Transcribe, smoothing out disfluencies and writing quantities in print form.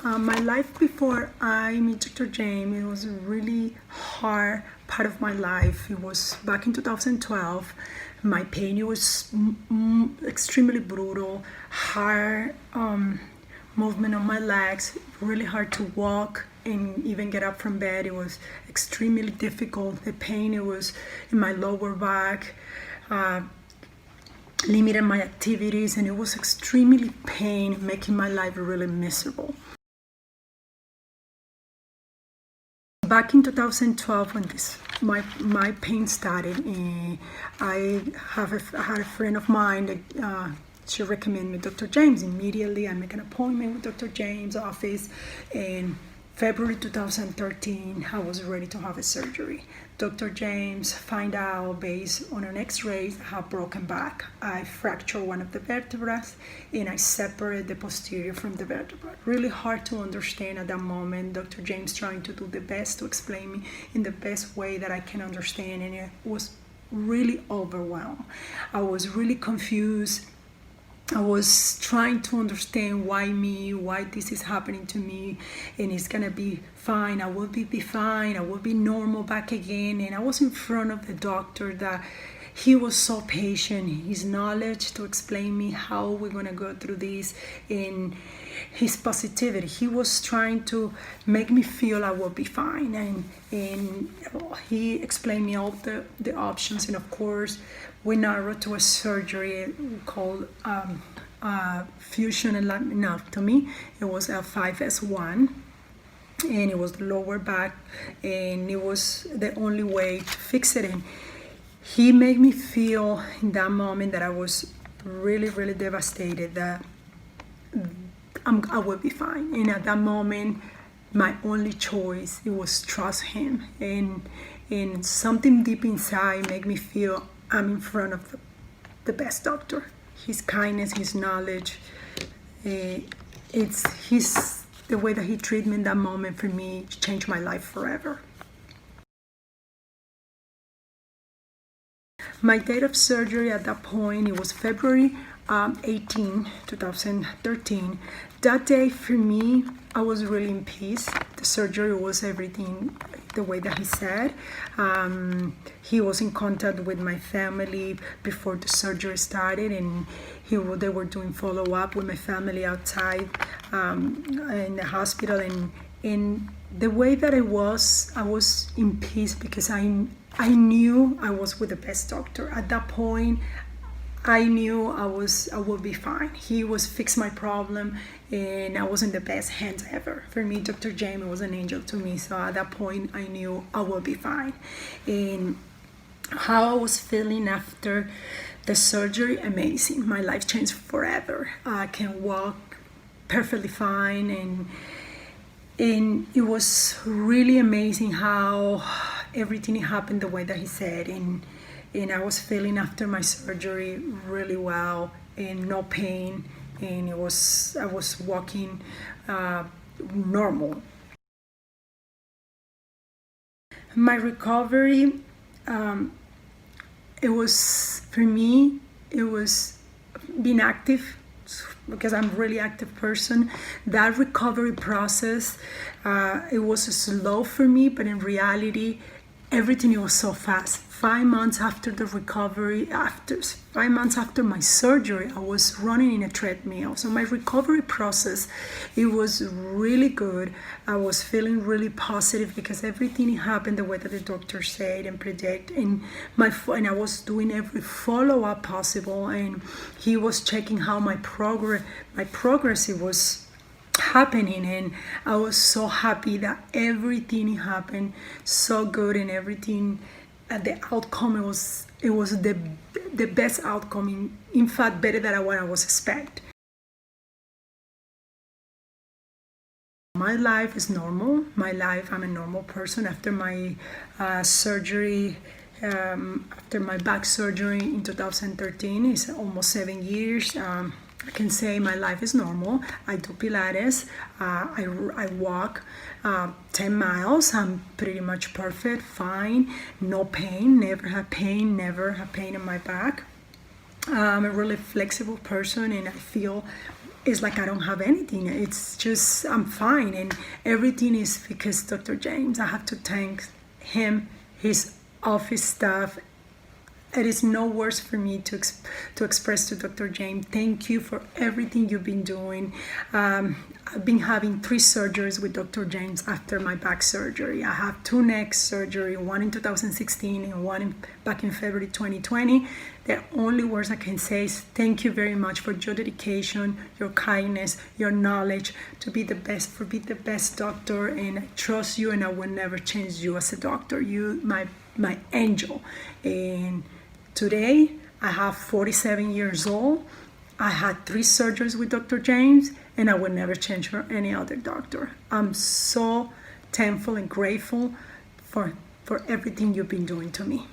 My life before I met Dr. James, it was a really hard part of my life. It was back in 2012. My pain, it was extremely brutal, hard movement on my legs, really hard to walk and even get up from bed. It was extremely difficult. The pain, it was in my lower back. Limited my activities, and it was extremely pain, making my life really miserable. Back in 2012, when my pain started, I had a friend of mine that she recommended me Dr. James. Immediately, I make an appointment with Dr. James' office, and February 2013, I was ready to have a surgery. Dr. James find out based on an x-ray I have broken back. I fractured one of the vertebrae and I separate the posterior from the vertebra. Really hard to understand at that moment. Dr. James trying to do the best to explain me in the best way that I can understand, and it was really overwhelmed. I was really confused. I was trying to understand why this is happening to me, and it's gonna be fine. I will be fine. I will be normal back again. And I was in front of the doctor that he was so patient. His knowledge to explain me how we're gonna go through this, and his positivity. He was trying to make me feel I will be fine, and he explained me all the options, and of course we narrowed to a surgery called fusion laminectomy. It was L5S1, and it was the lower back, and it was the only way to fix it. And he made me feel in that moment that I was really devastated, that I will be fine. And at that moment, my only choice, it was trust him, and something deep inside made me feel I'm in front of the best doctor. His kindness, his knowledge, the way that he treated me in that moment, for me, changed my life forever. My date of surgery at that point, it was February 18, 2013. That day for me, I was really in peace. The surgery was everything the way that he said. He was in contact with my family before the surgery started, and they were doing follow-up with my family outside in the hospital. And the way that I was in peace because I knew I was with the best doctor. At that point, I knew I would be fine. He was fix my problem, and I was in the best hands ever. For me, Dr. James was an angel to me. So at that point, I knew I would be fine. And how I was feeling after the surgery, amazing. My life changed forever. I can walk perfectly fine, and it was really amazing how everything happened the way that he said. And I was feeling after my surgery really well, and no pain, and I was walking normal. My recovery, it was, for me, it was being active, because I'm a really active person. That recovery process, it was slow for me, but in reality, everything was so fast. 5 months after the recovery, 5 months after my surgery, I was running in a treadmill. So my recovery process, it was really good. I was feeling really positive because everything happened the way that the doctor said and predict. And I was doing every follow-up possible, and he was checking how my progress it was happening, and I was so happy that everything happened so good, and everything the outcome, it was the best outcome, in fact better than what I was expecting. My life is normal. I'm a normal person after my surgery. After my back surgery in 2013, it's almost 7 years. I can say my life is normal. I do Pilates. I walk 10 miles. I'm pretty much perfect, fine, no pain, never have pain in my back. I'm a really flexible person, and I feel it's like I don't have anything. It's just, I'm fine. And everything is because Dr. James. I have to thank him, his office staff. It is no words for me to express to Dr. James, thank you for everything you've been doing. I've been having 3 surgeries with Dr. James after my back surgery. I have 2 neck surgery, one in 2016 and one back in February 2020. The only words I can say is thank you very much for your dedication, your kindness, your knowledge to be the best doctor, and I trust you and I will never change you as a doctor. You, my angel. And today, I have 47 years old. I had 3 surgeries with Dr. James, and I would never change for any other doctor. I'm so thankful and grateful for everything you've been doing to me.